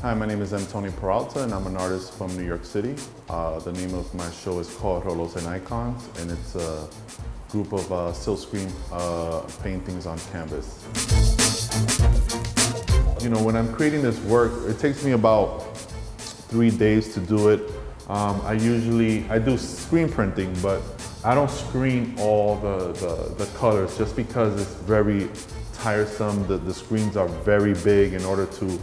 Hi, my name is Tony Peralta, and I'm an artist from New York City. The name of my show is called Rolos and Icons, and it's a group of silk screen paintings on canvas. You know, when I'm creating this work, it takes me about 3 days to do it. I do screen printing, but I don't screen all the colors just because it's very tiresome. The screens are very big in order to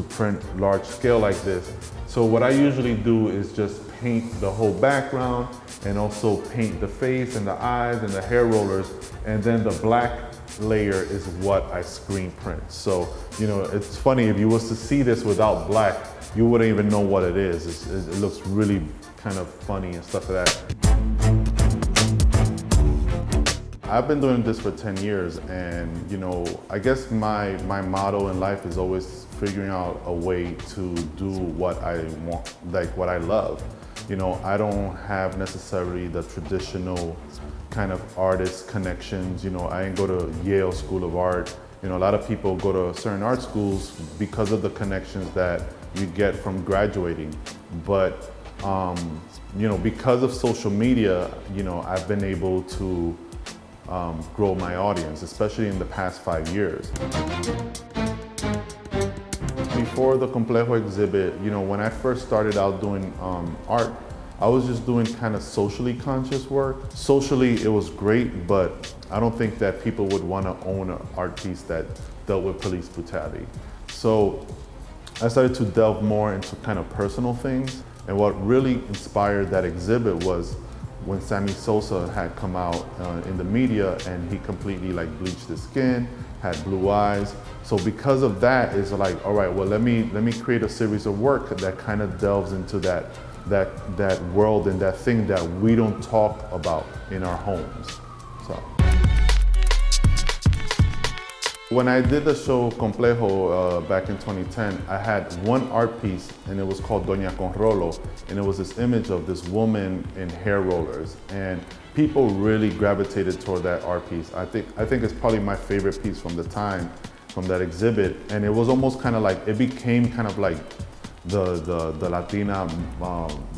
print large scale like this. So what I usually do is just paint the whole background and also paint the face and the eyes and the hair rollers, and then the black layer is what I screen print. So, you know, it's funny, if you was to see this without black, you wouldn't even know what it is. It looks really kind of funny and stuff like that. I've been doing this for 10 years, and you know, I guess my motto in life is always figuring out a way to do what I want, like what I love. You know, I don't have necessarily the traditional kind of artist connections. You know, I didn't go to Yale School of Art. You know, a lot of people go to certain art schools because of the connections that you get from graduating. But, you know, because of social media, you know, I've been able to grow my audience, especially in the past 5 years. Before the Complejo exhibit, you know, when I first started out doing art, I was just doing kind of socially conscious work. Socially, it was great, but I don't think that people would want to own an art piece that dealt with police brutality. So I started to delve more into kind of personal things. And what really inspired that exhibit was when Sammy Sosa had come out in the media, and he completely like bleached his skin, had blue eyes. So because of that, it's like, all right, well, let me create a series of work that kind of delves into that world and that thing that we don't talk about in our homes. So when I did the show Complejo back in 2010, I had one art piece, and it was called Doña con Rolo, and it was this image of this woman in hair rollers, and people really gravitated toward that art piece. I think it's probably my favorite piece from the time, from that exhibit, and it was almost kind of like, it became kind of like the Latina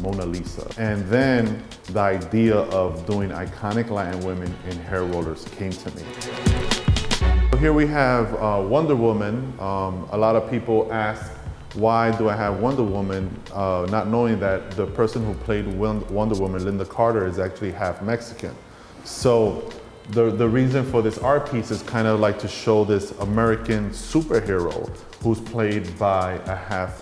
Mona Lisa. And then the idea of doing iconic Latin women in hair rollers came to me. Here we have Wonder Woman. A lot of people ask, why do I have Wonder Woman? Not knowing that the person who played Wonder Woman, Linda Carter, is actually half Mexican. So the reason for this art piece is kind of like to show this American superhero who's played by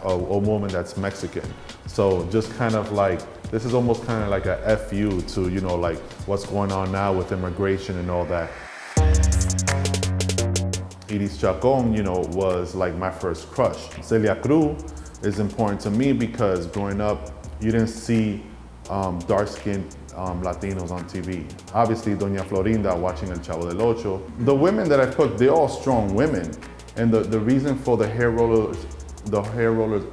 a woman that's Mexican. So just kind of like, this is almost kind of like a FU to, you know, like what's going on now with immigration and all that. Iris Chacon, you know, was like my first crush. Celia Cruz is important to me because growing up, you didn't see dark-skinned Latinos on TV. Obviously, Doña Florinda watching El Chavo del Ocho. The women that I picked, they're all strong women. And the reason for the hair rollers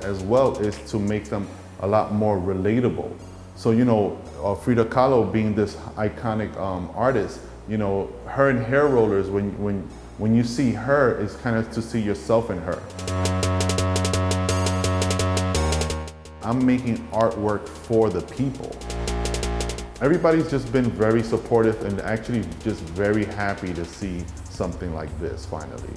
as well is to make them a lot more relatable. So, you know, Frida Kahlo being this iconic artist, you know, her in hair rollers, when you see her, it's kind of to see yourself in her. I'm making artwork for the people. Everybody's just been very supportive and actually just very happy to see something like this finally.